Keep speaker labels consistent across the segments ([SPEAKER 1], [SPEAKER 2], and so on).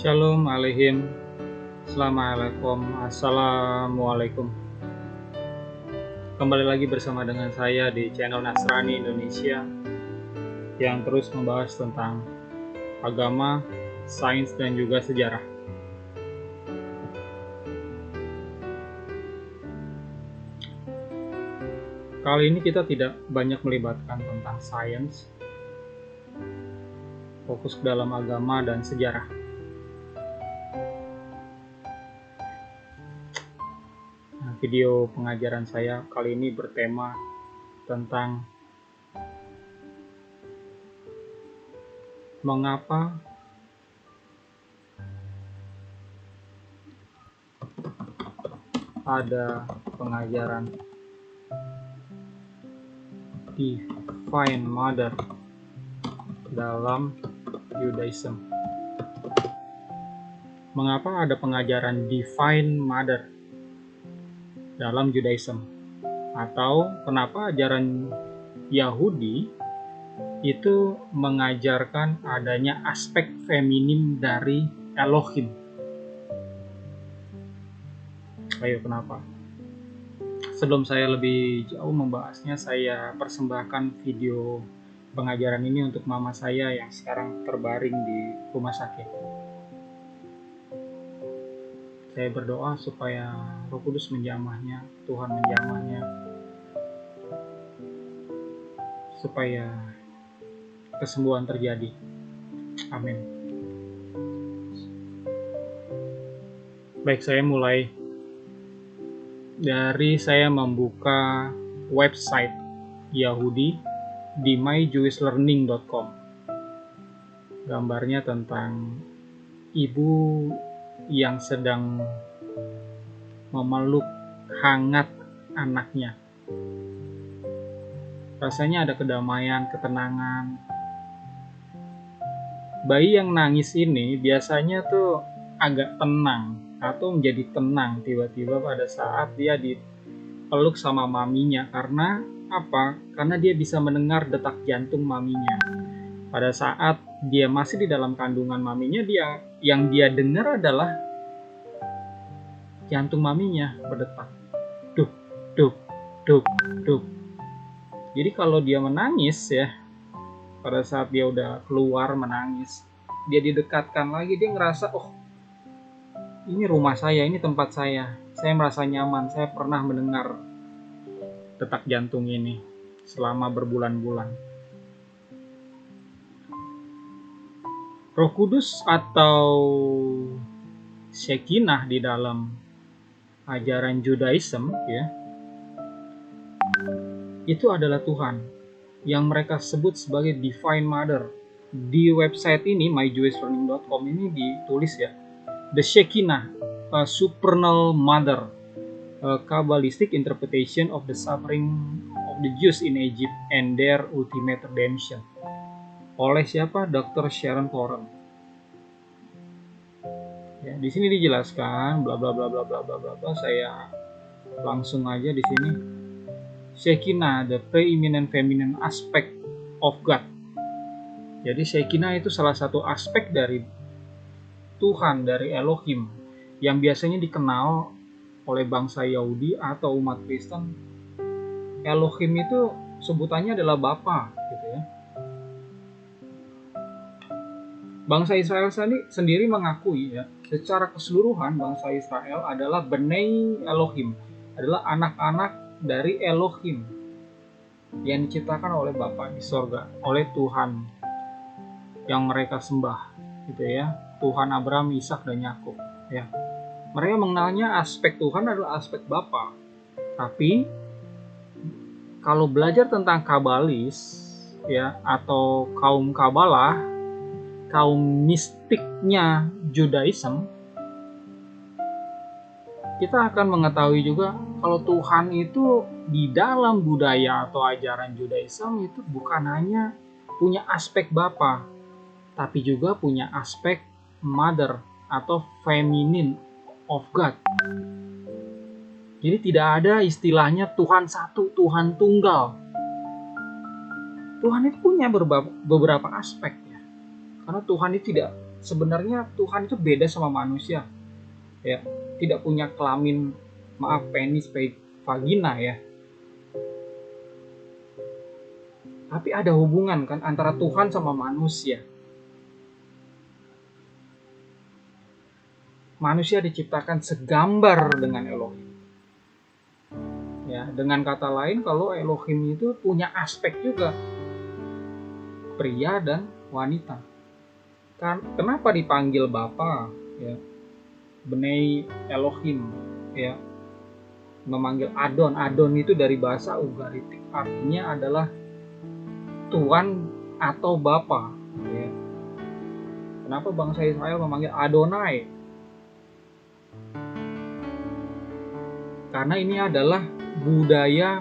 [SPEAKER 1] Shalom Aleihim. Assalamualaikum. Assalamualaikum. Kembali lagi bersama dengan saya di channel Nasrani Indonesia yang terus membahas tentang agama, sains, dan juga sejarah. Kali ini kita tidak banyak melibatkan tentang sains, fokus ke dalam agama dan sejarah. Video pengajaran saya kali ini bertema tentang mengapa ada pengajaran Divine Mother dalam Judaism. Mengapa ada pengajaran Divine Mother dalam Judaism? Atau kenapa ajaran Yahudi itu mengajarkan adanya aspek feminim dari Elohim? Ayo, kenapa? Sebelum saya lebih jauh membahasnya, saya persembahkan video pengajaran ini untuk mama saya yang sekarang terbaring di rumah sakit. Saya berdoa supaya Roh Kudus menjamahnya, Tuhan menjamahnya, supaya kesembuhan terjadi. Amin. Baik, saya mulai dari saya membuka website Yahudi di myjewishlearning.com. Gambarnya tentang ibu yang sedang memeluk hangat anaknya. Rasanya ada kedamaian, ketenangan. Bayi yang nangis ini biasanya tuh agak tenang atau menjadi tenang tiba-tiba pada saat dia dipeluk sama maminya. Karena apa? Karena dia bisa mendengar detak jantung maminya. Pada saat dia masih di dalam kandungan maminya, yang dia dengar adalah jantung maminya berdetak. Duk, duk, duk, duk. Jadi kalau dia menangis ya, pada saat dia udah keluar menangis, dia didekatkan lagi, dia ngerasa, oh ini rumah saya, ini tempat saya merasa nyaman, saya pernah mendengar detak jantung ini selama berbulan-bulan. Roh Kudus atau Shekinah di dalam ajaran Judaism ya, itu adalah Tuhan yang mereka sebut sebagai Divine Mother. Di website ini myjewishlearning.com ini ditulis ya, the Shekinah, a supernal mother, a Kabbalistic interpretation of the suffering of the Jews in Egypt and their ultimate redemption. Oleh siapa? Dr. Sharon Coren. Ya, di sini dijelaskan bla bla bla bla bla bla bla. Saya langsung aja di sini. Shekinah, the preeminent feminine aspect of God. Jadi Shekinah itu salah satu aspek dari Tuhan, dari Elohim, yang biasanya dikenal oleh bangsa Yahudi atau umat Kristen. Elohim itu sebutannya adalah Bapa, gitu ya. Bangsa Israel sendiri mengakui ya, secara keseluruhan bangsa Israel adalah Bnei Elohim, adalah anak-anak dari Elohim yang diciptakan oleh Bapa di sorga, oleh Tuhan yang mereka sembah, gitu ya, Tuhan Abraham, Ishak, dan Yakub. Ya, mereka mengenalnya aspek Tuhan adalah aspek Bapa. Tapi kalau belajar tentang Kabalis ya, atau kaum Kabalah, kaum mistiknya Judaism, kita akan mengetahui juga kalau Tuhan itu di dalam budaya atau ajaran Judaism itu bukan hanya punya aspek Bapa, tapi juga punya aspek Mother atau Feminine of God. Jadi tidak ada istilahnya Tuhan satu, Tuhan tunggal. Tuhan itu punya beberapa aspek ya. Karena Tuhan itu sebenarnya Tuhan itu beda sama manusia, ya. Tidak punya kelamin, maaf, penis, vagina, ya. Tapi ada hubungan kan antara Tuhan sama manusia. Manusia diciptakan segambar dengan Elohim. Ya, dengan kata lain, kalau Elohim itu punya aspek juga pria dan wanita. Kenapa dipanggil Bapa? Ya, Benei Elohim, ya, memanggil Adon. Adon itu dari bahasa Ugaritik, artinya adalah Tuhan atau Bapa. Ya. Kenapa bangsa Israel memanggil Adonai? Karena ini adalah budaya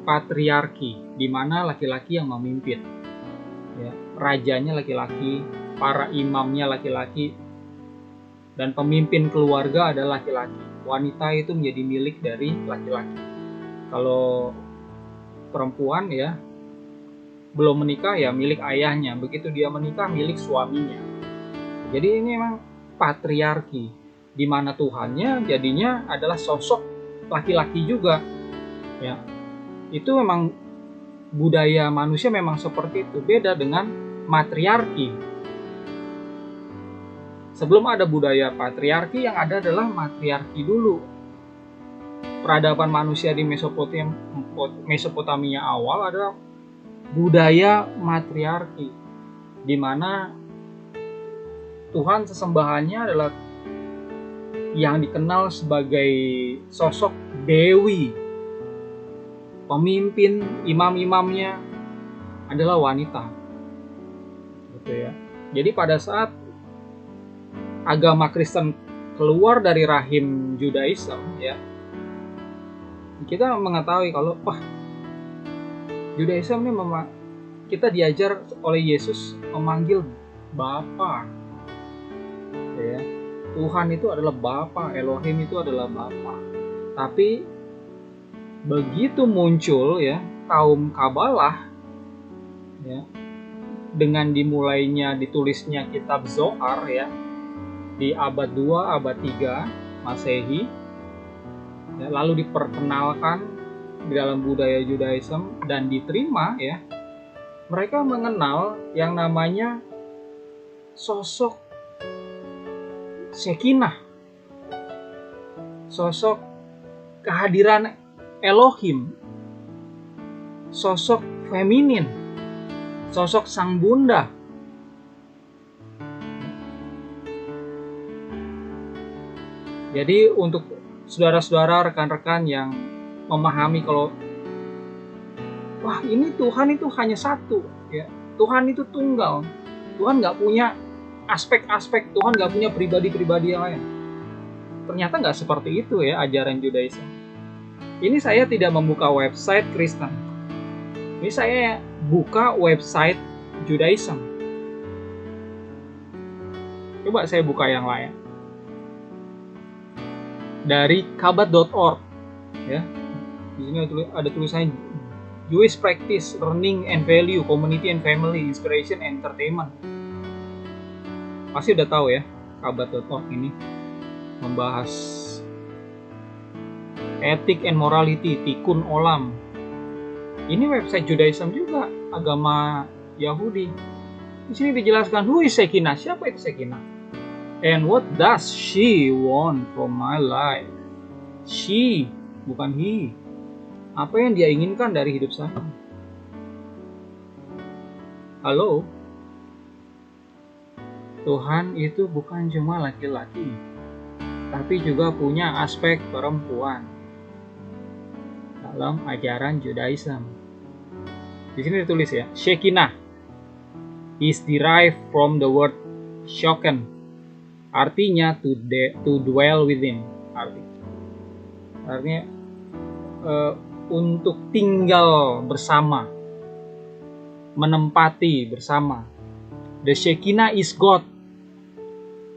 [SPEAKER 1] patriarki, di mana laki-laki yang memimpin. Ya, rajanya laki-laki, para imamnya laki-laki, dan pemimpin keluarga adalah laki-laki. Wanita itu menjadi milik dari laki-laki. Kalau perempuan, ya, belum menikah, ya milik ayahnya. Begitu dia menikah, milik suaminya. Jadi ini memang patriarki, di mana Tuhannya jadinya adalah sosok laki-laki juga. Ya, itu memang budaya manusia memang seperti itu. Beda dengan matriarki. Sebelum ada budaya patriarki, yang ada adalah matriarki dulu. Peradaban manusia di Mesopotamia awal adalah budaya matriarki, di mana Tuhan sesembahannya adalah yang dikenal sebagai sosok dewi. Pemimpin, imam-imamnya adalah wanita. Gitu ya. Jadi pada saat agama Kristen keluar dari rahim Judaism, ya, kita mengetahui kalau Judaism ini kita diajar oleh Yesus memanggil Bapa. Ya. Tuhan itu adalah Bapa, Elohim itu adalah Bapa. Tapi begitu muncul, ya, kaum Kabalah, ya, dengan ditulisnya kitab Zohar, ya, di abad 2, abad 3 Masehi, ya, lalu diperkenalkan di dalam budaya Judaism dan diterima, ya, mereka mengenal yang namanya sosok Shekinah, sosok kehadiran Elohim, sosok feminin, sosok sang bunda. Jadi untuk saudara-saudara, rekan-rekan yang memahami kalau ini Tuhan itu hanya satu, ya, Tuhan itu tunggal, Tuhan nggak punya aspek-aspek, Tuhan nggak punya pribadi-pribadi yang lain. Ternyata nggak seperti itu, ya, ajaran Judaism. Ini saya tidak membuka website Kristen. Ini saya buka website Judaism. Coba saya buka yang lain. Dari kabat.org, ya. Di sini ada tulisannya Jewish Practice, Learning and Value, Community and Family, Inspiration and Entertainment. Pasti udah tahu, ya, kabat.org ini membahas etik and morality, tikkun olam. Ini website Judaism juga, agama Yahudi. Di sini dijelaskan who is Shekinah, siapa itu Shekinah? And what does she want from my life? She, bukan he. Apa yang dia inginkan dari hidup saya? Halo? Tuhan itu bukan cuma laki-laki, tapi juga punya aspek perempuan dalam ajaran Judaism. Di sini ditulis, ya, Shekinah is derived from the word shoken, artinya to dwell within. Artinya untuk tinggal bersama, menempati bersama. The Shekinah is God.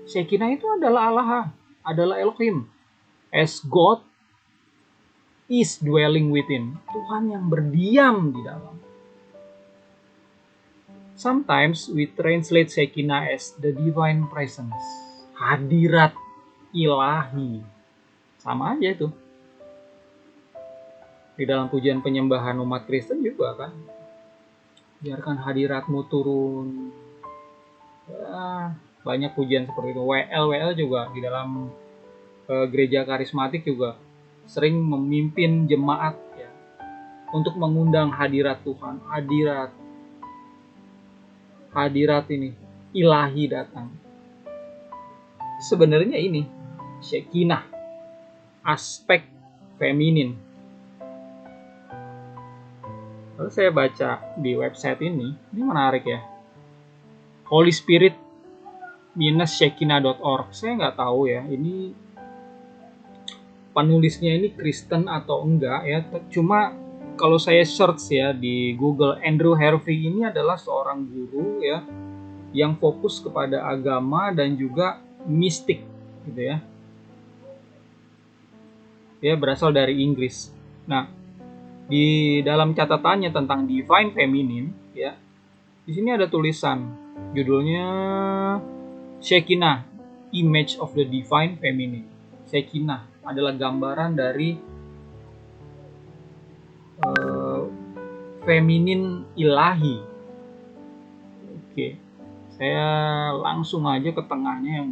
[SPEAKER 1] Shekinah itu adalah Allah, adalah Elohim. As God is dwelling within. Tuhan yang berdiam di dalam. Sometimes we translate Shekinah as the divine presence, hadirat ilahi. Sama aja itu. Di dalam pujian penyembahan umat Kristen juga kan, biarkan hadiratmu turun. Ya, banyak pujian seperti itu. WL juga di dalam gereja karismatik juga sering memimpin jemaat ya, untuk mengundang hadirat Tuhan, hadirat ini ilahi datang. Sebenarnya ini Shekinah, aspek feminin. Lalu saya baca di website ini menarik ya. Holy Spirit Shekinah.org. Saya nggak tahu ya, ini penulisnya ini Kristen atau enggak ya. Cuma kalau saya search ya di Google, Andrew Harvey ini adalah seorang guru ya, yang fokus kepada agama dan juga mistik gitu ya. Dia berasal dari Inggris. Nah, di dalam catatannya tentang Divine Feminine ya, di sini ada tulisan judulnya Shekinah, Image of the Divine Feminine. Shekinah adalah gambaran dari feminin ilahi. Oke, saya langsung aja ke tengahnya yang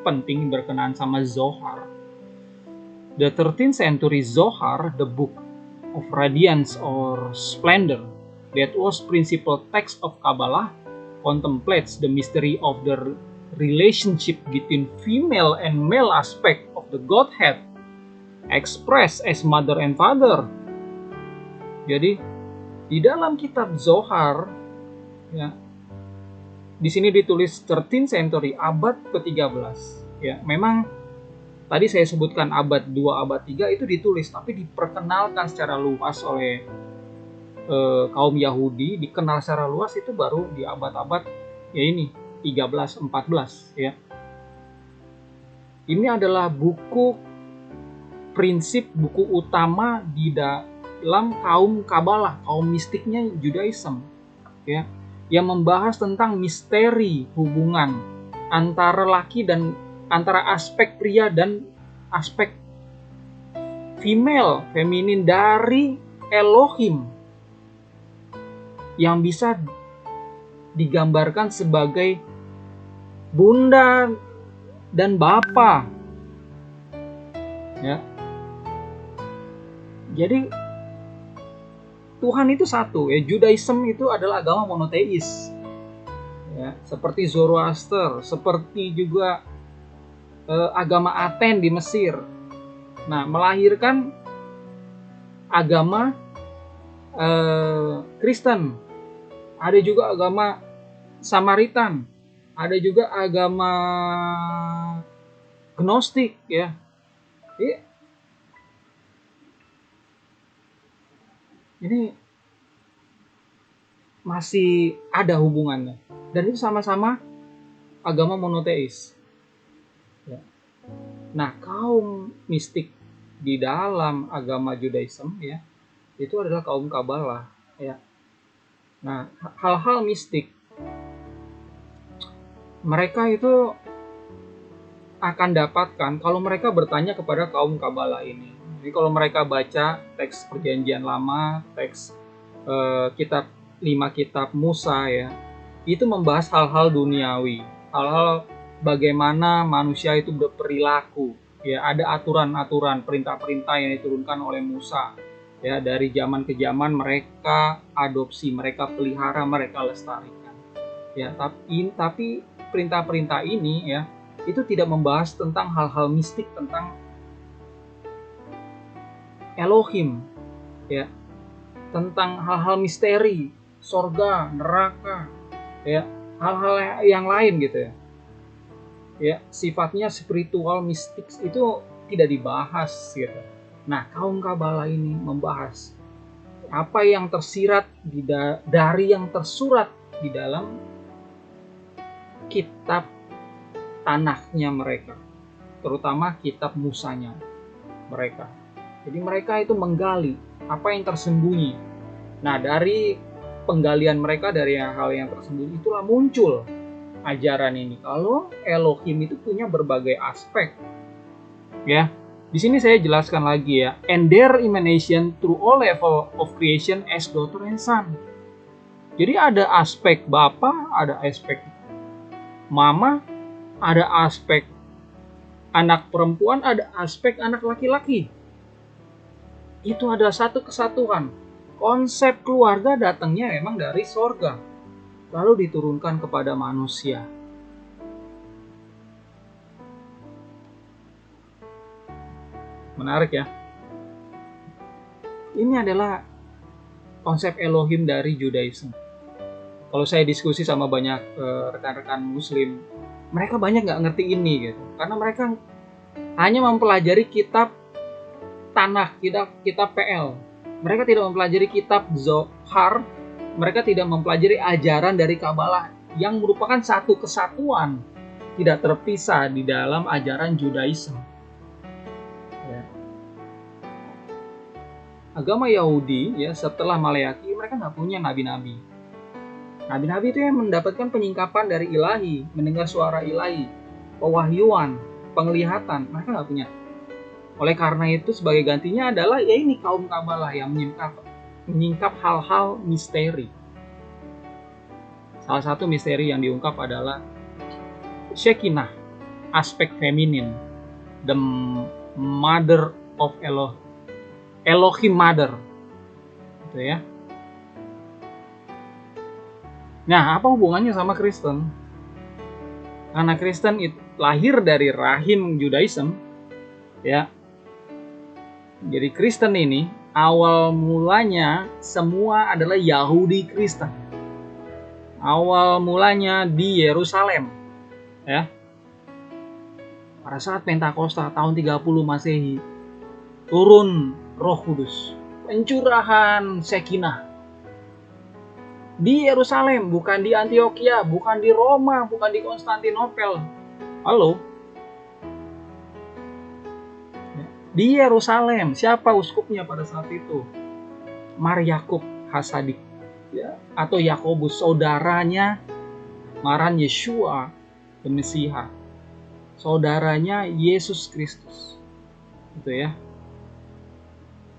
[SPEAKER 1] penting berkenaan sama Zohar. The 13th century Zohar, the book of radiance or splendor, that was principal text of Kabbalah, contemplates the mystery of the relationship between female and male aspect of the Godhead, expressed as mother and father. Jadi di dalam kitab Zohar ya, di sini ditulis 13th century, abad ke-13 ya. Memang tadi saya sebutkan abad 2, abad 3 itu ditulis, tapi diperkenalkan secara luas oleh kaum Yahudi, dikenal secara luas itu baru di abad-abad ya ini 13, 14 ya. Ini adalah buku prinsip, buku utama di dalam kaum Kabbalah, kaum mistiknya Judaism ya, yang membahas tentang misteri hubungan antara laki dan antara aspek pria dan aspek female, feminin dari Elohim yang bisa digambarkan sebagai bunda dan bapa ya. Jadi Tuhan itu satu ya. Judaism itu adalah agama monoteis ya, seperti Zoroaster, seperti juga agama Aten di Mesir. Nah, melahirkan agama Kristen, ada juga agama Samaritan, ada juga agama Gnostik ya. Ini masih ada hubungannya, dan itu sama-sama agama monoteis ya. Nah, kaum mistik di dalam agama Judaism ya, itu adalah kaum Kabbalah ya. Nah, hal-hal mistik mereka itu akan dapatkan kalau mereka bertanya kepada kaum Kabbalah ini. Jadi kalau mereka baca teks Perjanjian Lama, teks kitab 5 kitab Musa ya, itu membahas hal-hal duniawi, hal-hal bagaimana manusia itu berperilaku ya. Ada aturan-aturan, perintah-perintah yang diturunkan oleh Musa ya, dari zaman ke zaman mereka adopsi, mereka pelihara, mereka lestarikan ya. Tapi perintah-perintah ini ya, itu tidak membahas tentang hal-hal mistik, tentang Elohim ya, tentang hal-hal misteri, sorga, neraka ya, hal-hal yang lain gitu ya. Ya, sifatnya spiritual, mistik itu tidak dibahas gitu. Nah, kaum Kabbalah ini membahas apa yang tersirat dari yang tersurat di dalam kitab Tanakh-nya mereka, terutama kitab Musanya mereka. Jadi mereka itu menggali apa yang tersembunyi. Nah, dari penggalian mereka dari hal yang tersembunyi, itulah muncul ajaran ini. Kalau Elohim itu punya berbagai aspek, ya. Di sini saya jelaskan lagi ya. And their emanation through all level of creation as daughter and son. Jadi ada aspek Bapa, ada aspek Mama, ada aspek anak perempuan, ada aspek anak laki-laki. Itu ada satu kesatuan. Konsep keluarga datangnya memang dari sorga, lalu diturunkan kepada manusia. Menarik ya. Ini adalah konsep Elohim dari Judaism. Kalau saya diskusi sama banyak rekan-rekan Muslim, mereka banyak nggak ngerti ini gitu, karena mereka hanya mempelajari kitab Tanakh, kitab PL. Mereka tidak mempelajari kitab Zohar, mereka tidak mempelajari ajaran dari Kabalah yang merupakan satu kesatuan, tidak terpisah di dalam ajaran Judaism. Ya. Agama Yahudi ya setelah Maleakhi mereka nggak punya nabi-nabi. Nabi-nabi itu yang mendapatkan penyingkapan dari ilahi, mendengar suara ilahi, pewahyuan, penglihatan, mereka nggak punya. Oleh karena itu sebagai gantinya adalah ya ini kaum Kabalah yang menyingkap hal-hal misteri. Salah satu misteri yang diungkap adalah Shekinah, aspek feminin, the mother of Elohim mother, gitu ya. Nah, apa hubungannya sama Kristen? Karena Kristen itu lahir dari rahim Judaism, ya. Jadi Kristen ini awal mulanya semua adalah Yahudi Kristen. Awal mulanya di Yerusalem, ya. Pada saat Pentakosta tahun 30 Masehi, turun Roh Kudus, pencurahan Shekinah di Yerusalem, bukan di Antioquia, bukan di Roma, bukan di Konstantinopel. Halo? Di Yerusalem, siapa uskupnya pada saat itu? Mar Yakub Hasadik, ya, atau Yakobus, saudaranya Maran Yeshua, the Mesiah, saudaranya Yesus Kristus, gitu ya.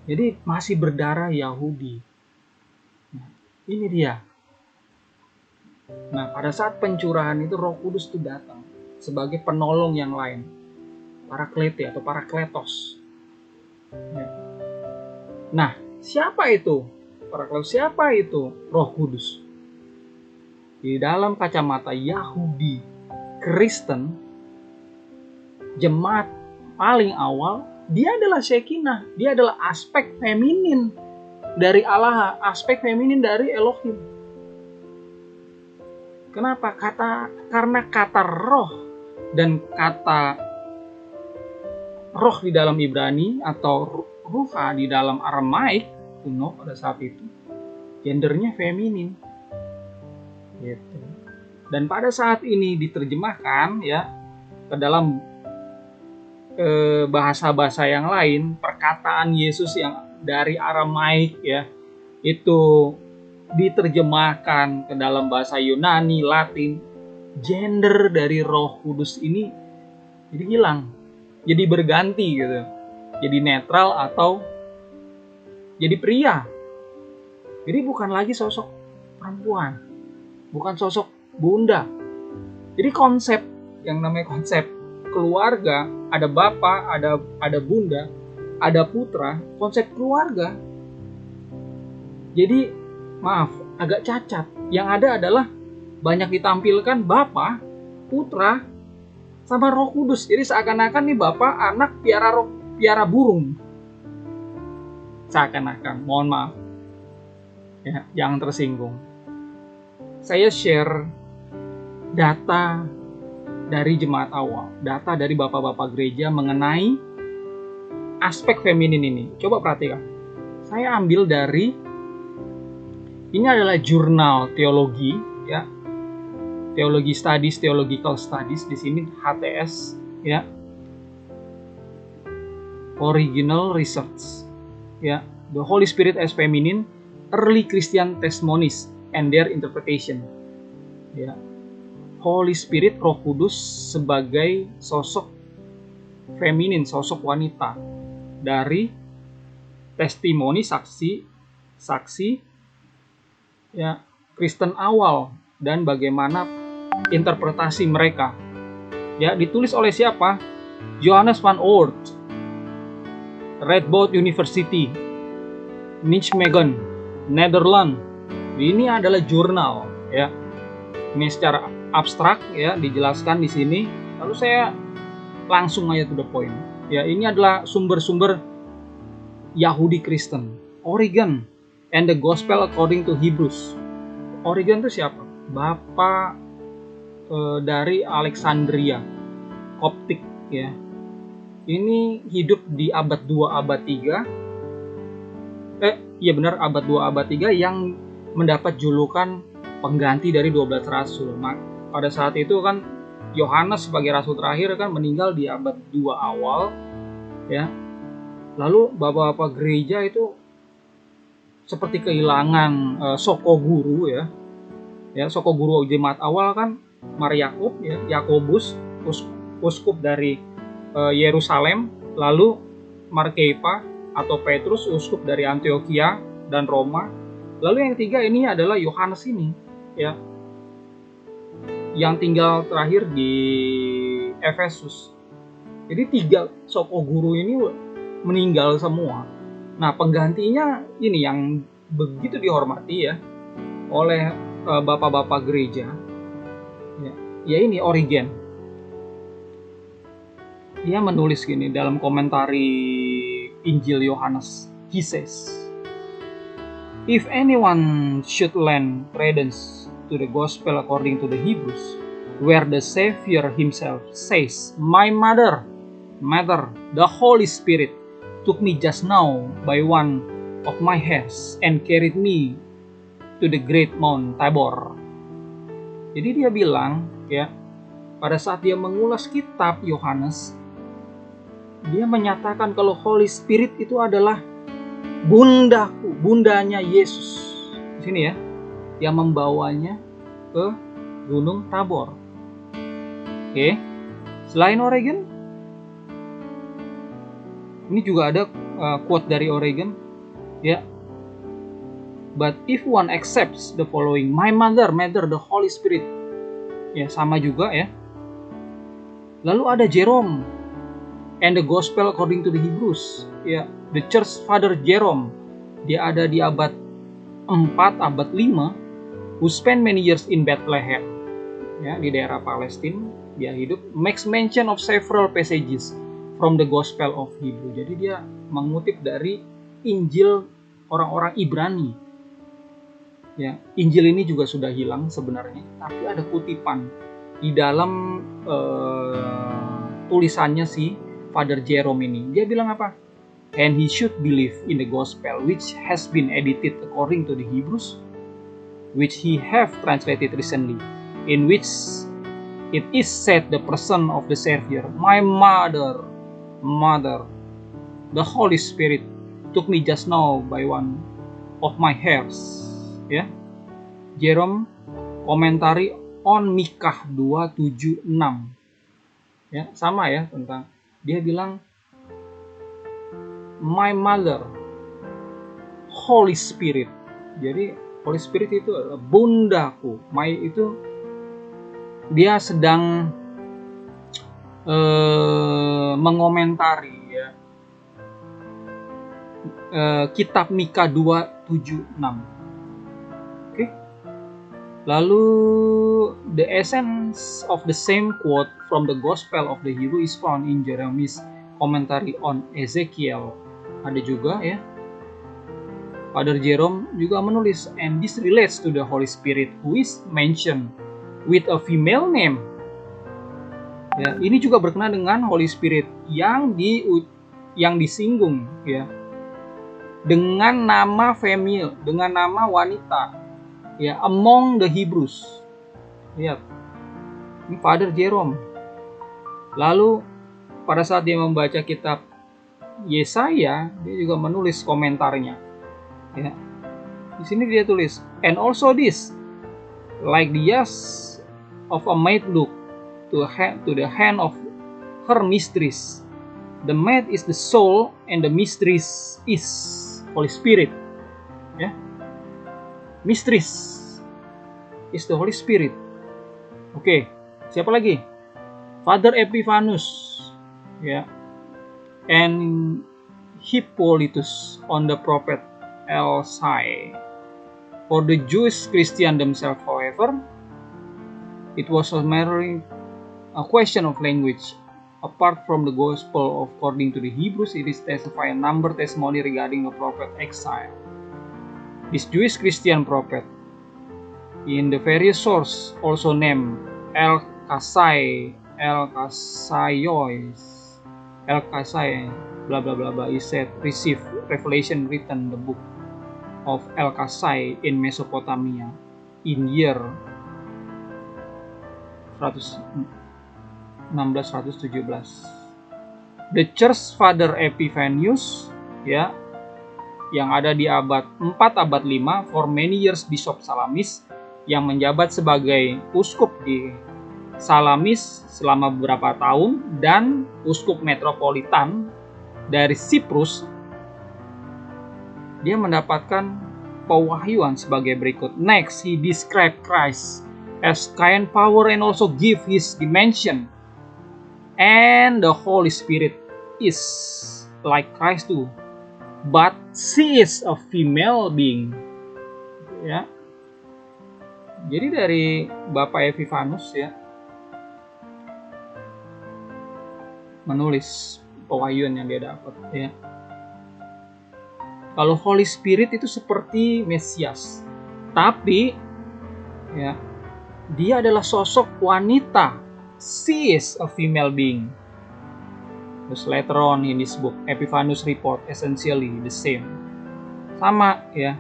[SPEAKER 1] Jadi masih berdarah Yahudi. Nah, ini dia. Nah, pada saat pencurahan itu Roh Kudus itu datang sebagai penolong yang lain, Paraklete atau Parakletos. Ya. Nah, siapa itu Parakletos? Siapa itu Roh Kudus? Di dalam kacamata Yahudi Kristen, jemaat paling awal, dia adalah Shekinah, dia adalah aspek feminin dari Allah, aspek feminin dari Elohim. Kenapa? Karena kata roh dan kata roh di dalam Ibrani atau ruha di dalam Aramaik kuno pada saat itu, gendernya feminin. Gitu. Dan pada saat ini diterjemahkan ya ke dalam bahasa-bahasa yang lain, perkataan Yesus yang dari Aramaik ya itu diterjemahkan ke dalam bahasa Yunani, Latin. Gender dari Roh Kudus ini jadi hilang, jadi berganti gitu, jadi netral atau jadi pria. Jadi bukan lagi sosok perempuan, bukan sosok bunda. Jadi konsep yang namanya konsep keluarga, ada bapak, ada bunda, ada putra, konsep keluarga. Jadi maaf, agak cacat. Yang ada adalah banyak ditampilkan Bapa, Putra, sama Roh Kudus. Jadi seakan-akan nih Bapa, anak, piara burung. Seakan-akan, mohon maaf. Ya, jangan tersinggung. Saya share data dari jemaat awal, data dari bapak-bapak gereja mengenai aspek feminin ini. Coba perhatikan. Saya ambil dari, ini adalah jurnal teologi, ya, teologi studies, theological studies, di sini HTS, ya, original research, ya, The Holy Spirit as Feminine, Early Christian Testimonies, and their interpretation. Ya. Holy Spirit, Roh Kudus sebagai sosok feminin, sosok wanita dari testimoni saksi ya Kristen awal dan bagaimana interpretasi mereka. Ya, ditulis oleh siapa? Johannes van Oort, Radboud University, Nijmegen, Nederland. Ini adalah jurnal ya. Ini secara abstrak ya dijelaskan di sini. Lalu saya langsung aja to the point. Ya, ini adalah sumber-sumber Yahudi Kristen. Origen and the Gospel according to Hebrews. Origen itu siapa? Bapak dari Alexandria, Koptik ya. Ini hidup di abad 2, abad 3. Iya benar, abad 2, abad 3 yang mendapat julukan pengganti dari 12 rasul. Pada saat itu kan Yohanes sebagai rasul terakhir kan meninggal di abad 2 awal ya. Lalu bapak-bapak gereja itu seperti kehilangan soko guru ya. Ya, soko guru jemaat awal kan Mar Yakub ya, Yakobus, uskup dari Yerusalem, lalu Mar Keipa atau Petrus, uskup dari Antioquia dan Roma. Lalu yang ketiga ini adalah Yohanes ini ya, yang tinggal terakhir di Efesus. Jadi 3 soko guru ini meninggal semua. Nah, penggantinya ini yang begitu dihormati ya oleh bapak-bapak gereja. Ya ini Origen. Dia menulis gini dalam komentari Injil Yohanes. He says, "If anyone should lend credence to the gospel according to the Hebrews, where the Savior himself says, 'My mother, the Holy Spirit, took me just now by one of my hairs and carried me to the great Mount Tabor.'" Jadi dia bilang, ya, pada saat dia mengulas kitab Yohanes, dia menyatakan kalau Holy Spirit itu adalah bundaku, bundanya Yesus. Di sini ya, yang membawanya ke Gunung Tabor. Oke. Selain Origen, ini juga ada quote dari Origen, ya. But if one accepts the following, my mother, the Holy Spirit, ya sama juga ya. Lalu ada Jerome and the Gospel according to the Hebrews, ya, the Church Father Jerome, dia ada di abad 4, abad 5, who spent many years in Bethlehem, ya, di daerah Palestina. Dia hidup, makes mention of several passages from the Gospel of Hebrew. Jadi dia mengutip dari Injil orang-orang Ibrani. Ya, Injil ini juga sudah hilang sebenarnya, tapi ada kutipan di dalam tulisannya si Father Jerome ini. Dia bilang apa? And he should believe in the gospel which has been edited according to the Hebrews, which he have translated recently, in which it is said the person of the Savior, my mother, the Holy Spirit took me just now by one of my hairs. Ya, Jerome komentari on Mikah 2:7-6. Ya, sama ya tentang, dia bilang my mother, Holy Spirit. Jadi Holy Spirit itu adalah bundaku. My itu dia sedang mengomentari ya kitab Mikah 2:7-6. Oke. Lalu the essence of the same quote from the Gospel of the Hebrew is found in Jeremy's commentary on Ezekiel. Ada juga ya. Father Jerome juga menulis, and this relates to the Holy Spirit who is mentioned with a female name. Ya, ini juga berkenaan dengan Holy Spirit yang disinggung ya dengan nama female, dengan nama wanita ya, among the Hebrews. Lihat, ini Father Jerome. Lalu pada saat dia membaca kitab Yesaya, dia juga menulis komentarnya ya. Di sini dia tulis, and also this, like the eyes of a maid look to the hand of her mistress. The maid is the soul, and the mistress is Holy Spirit. Ya, mistress is the Holy Spirit. Oke, siapa lagi? Father Epiphanes, ya, and Hippolytus on the prophet Elsai. For the Jewish Christian themselves, however, it was merely a question of language. Apart from the gospel according to the Hebrews, it is testify a number testimony regarding the prophet exile. This Jewish Christian prophet, in the various source, also named El-Kasai, blah blah blah blah, is said receive revelation written the book of El-Kasai in Mesopotamia in year 1617. The Church Father Epiphanius, ya, yang ada di abad 4 abad 5, for many years Bishop Salamis, yang menjabat sebagai uskup di Salamis selama beberapa tahun, dan uskup metropolitan dari Siprus. Dia mendapatkan pewahyuan sebagai berikut. Next, he described Christ as kind power and also give his dimension. And the Holy Spirit is like Christ too, but she is a female being. Ya. Jadi dari Bapak Epiphanes, ya, menulis pewahyuan yang dia dapat, ya. Kalau Holy Spirit itu seperti Mesias, tapi, ya, dia adalah sosok wanita. She is a female being. Terus later on in this book, Epiphanes report essentially the same. Sama, ya.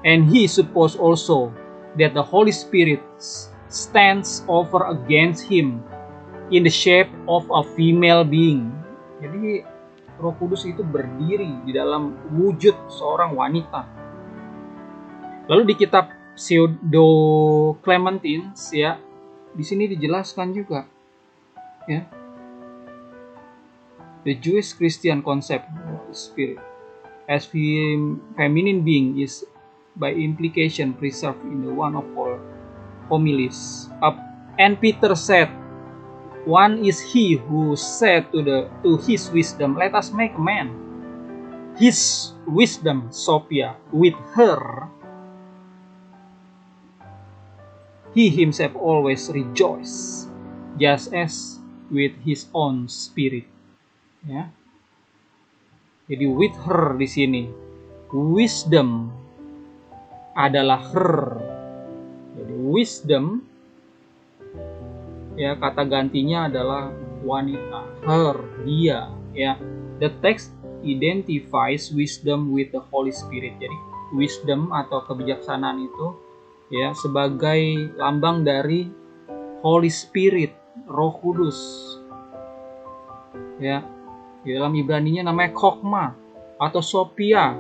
[SPEAKER 1] And he supposed also that the Holy Spirit stands over against him in the shape of a female being. Jadi Roh Kudus itu berdiri di dalam wujud seorang wanita. Lalu di kitab Pseudo Clementines, ya, di sini dijelaskan juga, ya, the Jewish Christian concept of the Spirit as feminine being is by implication preserved in the one of all homilies. And Peter said, one is he who said to his wisdom, let us make a man. His wisdom, Sophia, with her, he himself always rejoice, just as with his own spirit. Ya. Jadi with her di sini, wisdom adalah her. Jadi wisdom, ya, kata gantinya adalah wanita, her, dia, ya. The text identifies wisdom with the Holy Spirit. Jadi wisdom atau kebijaksanaan itu, ya, sebagai lambang dari Holy Spirit, Roh Kudus. Ya, di dalam Ibraninya namanya Chokmah atau Sophia.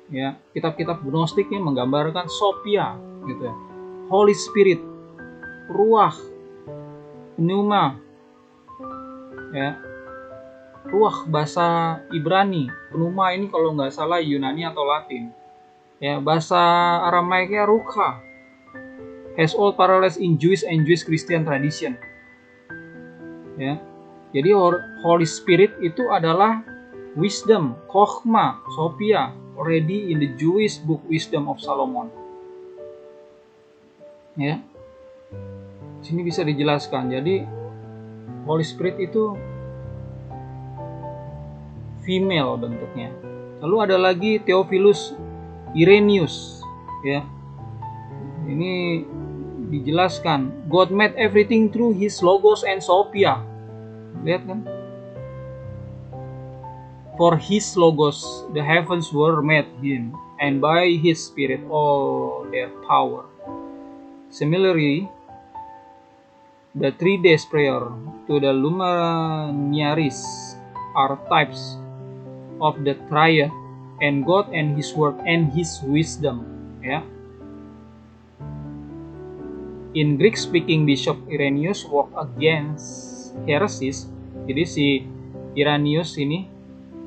[SPEAKER 1] Ya, kitab-kitab gnostik ini menggambarkan Sophia, gitu ya. Holy Spirit, ruah, pneuma, ya, ruah bahasa Ibrani, pneuma ini kalau nggak salah Yunani atau Latin, ya, bahasa Aramaiknya ruka, has all parallels in Jewish and Jewish Christian tradition, ya. Jadi Holy Spirit itu adalah wisdom, Chokhmah, Sophia, already in the Jewish book Wisdom of Solomon. Ya. Sini bisa dijelaskan. Jadi Holy Spirit itu female bentuknya. Lalu ada lagi Theophilus Irenaeus, ya. Ini dijelaskan, God made everything through his logos and Sophia. Lihat kan? For his logos the heavens were made him, and by his spirit all their power. Similarly, the 3 days prayer to the luminaries are types of the triad, and God and His word and His wisdom. Ya. In Greek speaking Bishop Irenaeus worked against heresies. Jadi si Irenaeus ini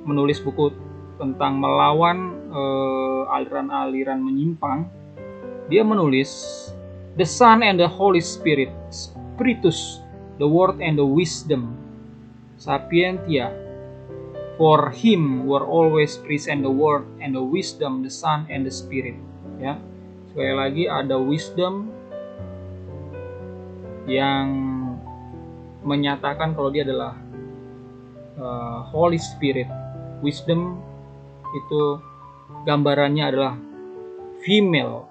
[SPEAKER 1] menulis buku tentang melawan aliran-aliran menyimpang. Dia menulis the Son and the Holy Spirit, Spiritus, the Word and the Wisdom, Sapientia. For Him were always present the Word and the Wisdom, the Son and the Spirit. Ya, sekali lagi ada wisdom yang menyatakan kalau dia adalah Holy Spirit. Wisdom itu gambarannya adalah female.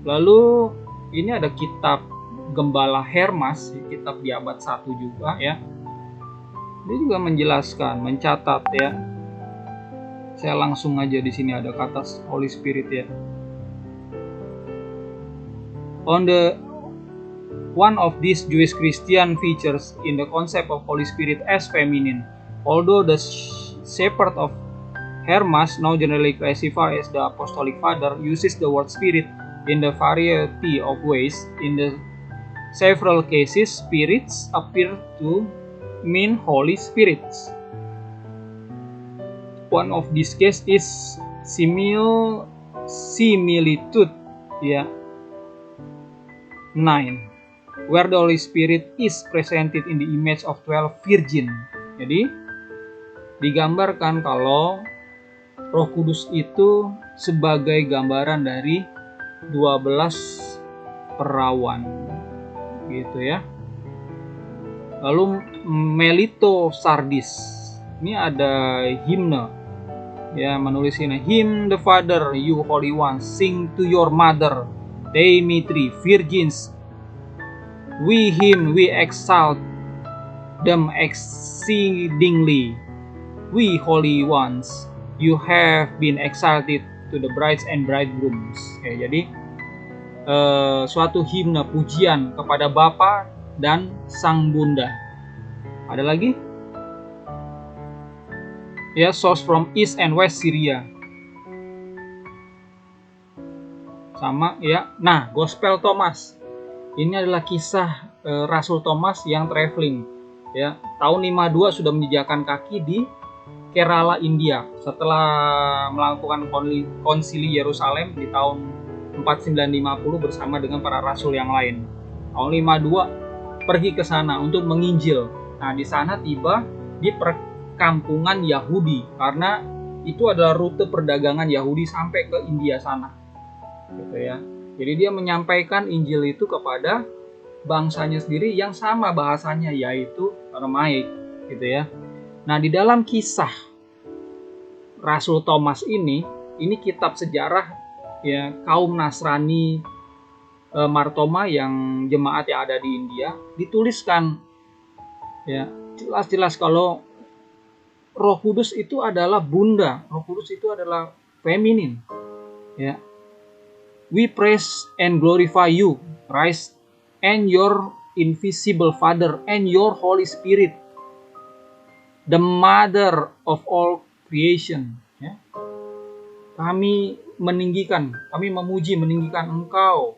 [SPEAKER 1] Lalu ini ada kitab Gembala Hermas, kitab di abad 1 juga ya. Dia juga menjelaskan, mencatat ya. Saya langsung aja di sini ada kata Holy Spirit ya. One of these Jewish Christian features in the concept of Holy Spirit as feminine, although the shepherd of Hermas, now generally classified as the Apostolic Father, uses the word Spirit in the variety of ways. In the several cases, spirits appear to mean Holy Spirits. One of these cases is similitude, ya. 9. Where the Holy Spirit is presented in the image of 12 virgin. Jadi digambarkan kalau Roh Kudus itu sebagai gambaran dari 12 perawan gitu ya. Lalu Melito Sardis. Ini ada himne. Ya, menulis ini, Hymn the Father, you holy ones, sing to your mother, Demetri, virgins. We exalt them exceedingly. We holy ones, you have been exalted to the brides and bridegrooms. Oke, jadi suatu himne pujian kepada Bapa dan Sang Bunda. Ada lagi? Ya, source from East and West Syria. Sama ya. Nah, Gospel Thomas. Ini adalah kisah Rasul Thomas yang traveling. Ya, tahun 52 sudah menjejakkan kaki di Kerala, India. Setelah melakukan konsili Yerusalem di tahun 4950 bersama dengan para rasul yang lain. Tahun 52 pergi ke sana untuk menginjil. Nah, di sana tiba di perkampungan Yahudi karena itu adalah rute perdagangan Yahudi sampai ke India sana. Gitu ya. Jadi dia menyampaikan Injil itu kepada bangsanya sendiri yang sama bahasanya, yaitu Aramaik, gitu ya. Nah, di dalam kisah Rasul Thomas ini kitab sejarah ya kaum Nasrani Martoma yang jemaat yang ada di India, dituliskan ya jelas-jelas kalau Roh Kudus itu adalah bunda, Roh Kudus itu adalah feminin. Ya. We praise and glorify you, Christ, and your invisible Father, and your Holy Spirit, the Mother of all creation. Ya. Kami memuji, meninggikan Engkau,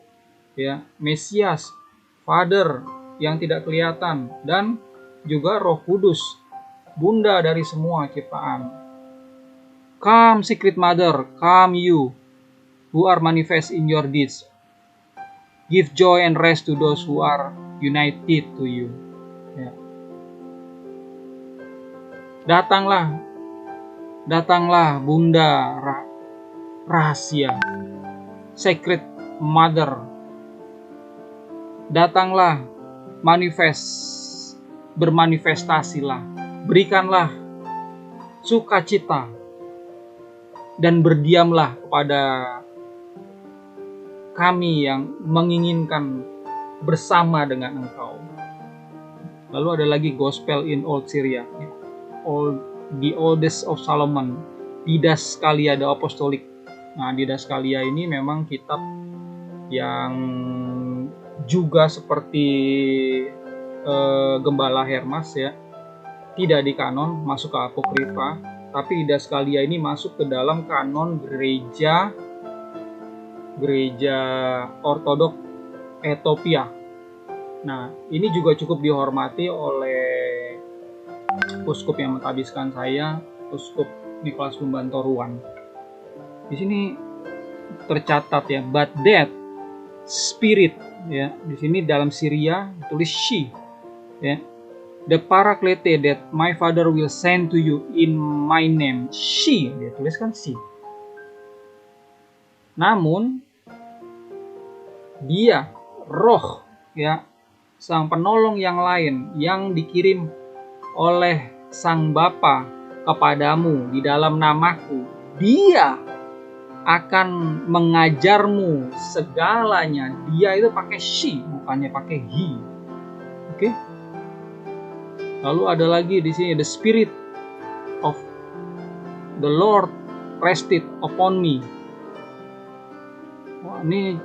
[SPEAKER 1] ya, Mesias, Father yang tidak kelihatan, dan juga Roh Kudus, Bunda dari semua ciptaan. Come, Secret Mother, come you, who are manifest in your deeds. Give joy and rest to those who are united to you. Ya. Datanglah Bunda rahasia, Sacred Mother. Datanglah, bermanifestasilah, berikanlah sukacita dan berdiamlah kepada kami yang menginginkan bersama dengan Engkau. Lalu ada lagi Gospel in Old Syria, the Oldest of Solomon, Didaskalia the Apostolic. Nah, Didaskalia ini memang kitab yang juga seperti Gembala Hermas ya, tidak di kanon, masuk ke Apokrifa. tapi didaskalia ini masuk ke dalam kanon gereja ortodok Ethiopia. Nah, ini juga cukup dihormati oleh uskup yang menghabiskan saya, Uskup Nicholas Lumbantoruan. Di sini tercatat ya, but that spirit ya, di sini dalam Syria tulis she ya. The Paraclete that my father will send to you in my name, she, dia tuliskan she. Namun dia roh ya, sang penolong yang lain yang dikirim oleh sang Bapa kepadamu di dalam namaku, dia akan mengajarmu segalanya. Dia itu pakai she, bukannya pakai he. Oke? Lalu ada lagi di sini, the spirit of the Lord rested upon me. Wah, ini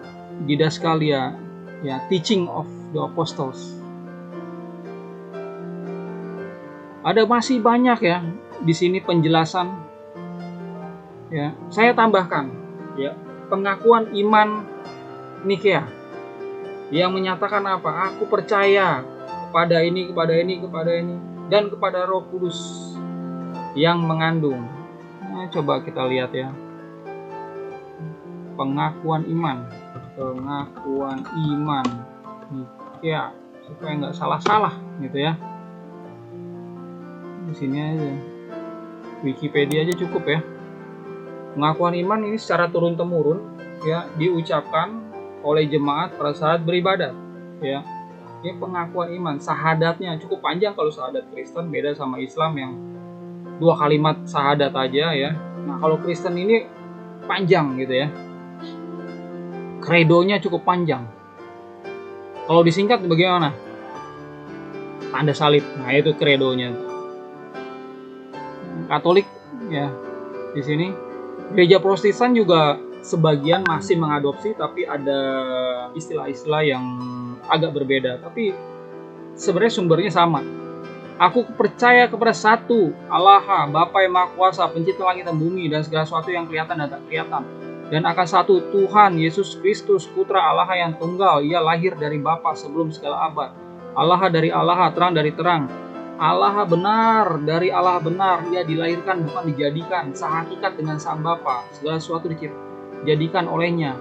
[SPEAKER 1] didaskalia ya, teaching of the apostles. Ada masih banyak ya di sini penjelasan ya. Saya tambahkan ya, pengakuan iman Nikea yang menyatakan apa? Aku percaya kepada ini, dan kepada Roh Kudus yang mengandung. Nah, coba kita lihat ya. Pengakuan iman Nikea, supaya nggak salah-salah gitu ya. Di sini aja, Wikipedia aja cukup ya. Pengakuan iman ini secara turun-temurun ya diucapkan oleh jemaat pada saat beribadat ya. Ini pengakuan iman, sahadatnya cukup panjang. Kalau sahadat Kristen beda sama Islam yang 2 kalimat sahadat aja ya. Nah, kalau Kristen ini panjang gitu ya. Kredonya cukup panjang. Kalau disingkat bagaimana? Tanda salib. Nah, itu kredonya. Katolik ya di sini. Gereja Protestan juga sebagian masih mengadopsi, tapi ada istilah-istilah yang agak berbeda. Tapi sebenarnya sumbernya sama. Aku percaya kepada satu Allah, Bapa yang Maha Kuasa, pencipta langit dan bumi dan segala sesuatu yang kelihatan dan tak kelihatan. Dan akan satu Tuhan Yesus Kristus, Putra Allah yang tunggal. Ia lahir dari Bapa sebelum segala abad. Allah dari Allah, terang dari terang. Allah benar dari Allah benar. Ia dilahirkan bukan dijadikan, sehakikat dengan sang Bapa. Segala sesuatu dijadikan olehnya.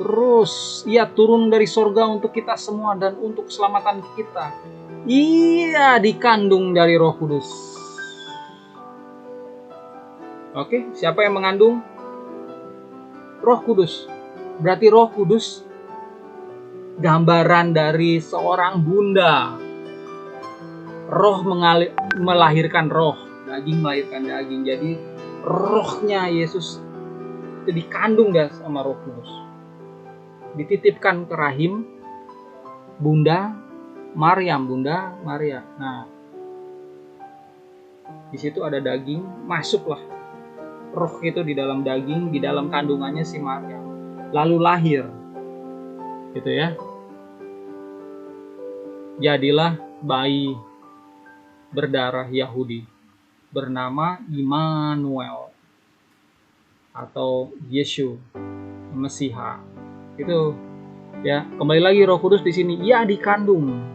[SPEAKER 1] Terus ia turun dari sorga untuk kita semua dan untuk keselamatan kita. Ia dikandung dari Roh Kudus. Oke, siapa yang mengandung? Roh Kudus. Berarti Roh Kudus gambaran dari seorang bunda. Roh melahirkan roh, daging melahirkan daging. Jadi rohnya Yesus itu dikandung sama Roh Kudus, dititipkan ke rahim Bunda Maria. Nah, di situ ada daging, masuklah roh itu di dalam daging, di dalam kandungannya si Maria, lalu lahir, gitu ya. Jadilah bayi berdarah Yahudi bernama Immanuel atau Yesus Mesiha. Itu ya, kembali lagi Roh Kudus di sini ia dikandung.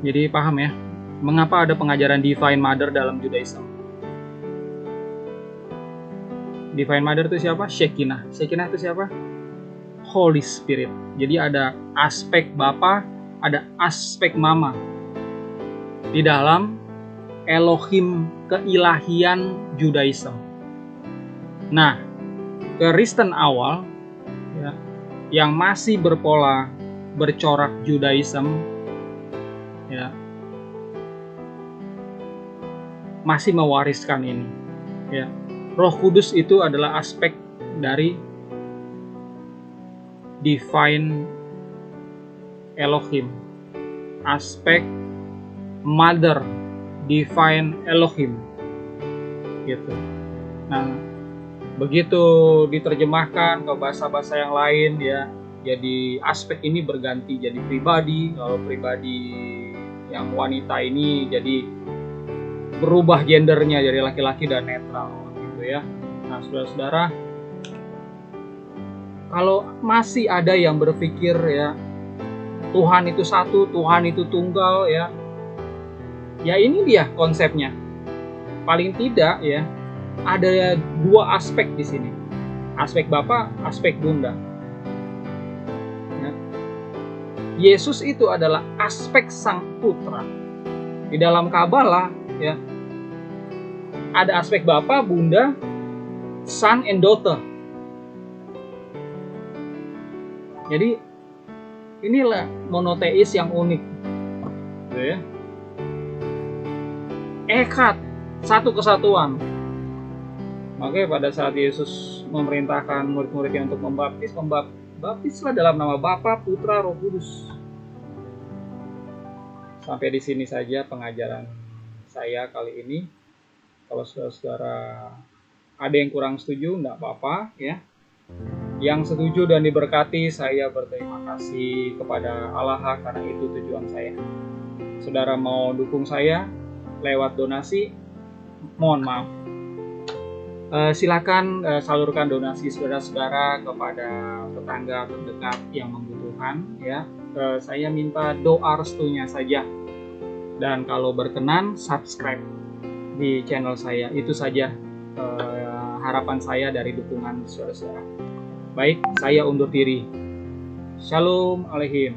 [SPEAKER 1] Jadi paham ya, mengapa ada pengajaran Divine Mother dalam Judaism? Divine Mother itu siapa? Shekinah. Shekinah itu siapa? Holy Spirit. Jadi ada aspek Bapa, ada aspek Mama di dalam Elohim keilahian Judaism. Nah, Kristen awal ya, yang masih bercorak Judaism ya, masih mewariskan ini ya. Roh Kudus itu adalah aspek dari Divine Elohim, aspek Mother Divine Elohim gitu. Nah, begitu diterjemahkan ke bahasa-bahasa yang lain ya, jadi aspek ini berganti jadi pribadi, kalau pribadi yang wanita ini jadi berubah gendernya jadi laki-laki dan netral gitu ya. Nah, saudara-saudara, kalau masih ada yang berpikir ya Tuhan itu satu, Tuhan itu tunggal ya. Ya ini dia konsepnya. Paling tidak ya ada dua aspek di sini. Aspek Bapa, aspek Bunda. Ya. Yesus itu adalah aspek Sang Putra. Di dalam Kabala ya ada aspek Bapa, Bunda, Son and Daughter. Jadi inilah monoteis yang unik. Gitu ya. Ekad, satu kesatuan. Makanya pada saat Yesus memerintahkan murid-muridnya untuk membaptislah dalam nama Bapa, Putra, Roh Kudus. Sampai di sini saja pengajaran saya kali ini. Kalau saudara-saudara ada yang kurang setuju, enggak apa-apa ya. Yang setuju dan diberkati, saya berterima kasih kepada Allah karena itu tujuan saya. Saudara mau dukung saya lewat donasi, mohon maaf. Silakan salurkan donasi saudara-saudara kepada tetangga terdekat yang membutuhkan ya. Saya minta doa restunya saja. Dan kalau berkenan, subscribe di channel saya. Itu saja harapan saya dari dukungan saudara-saudara. Baik, saya undur diri. Shalom Aleichem.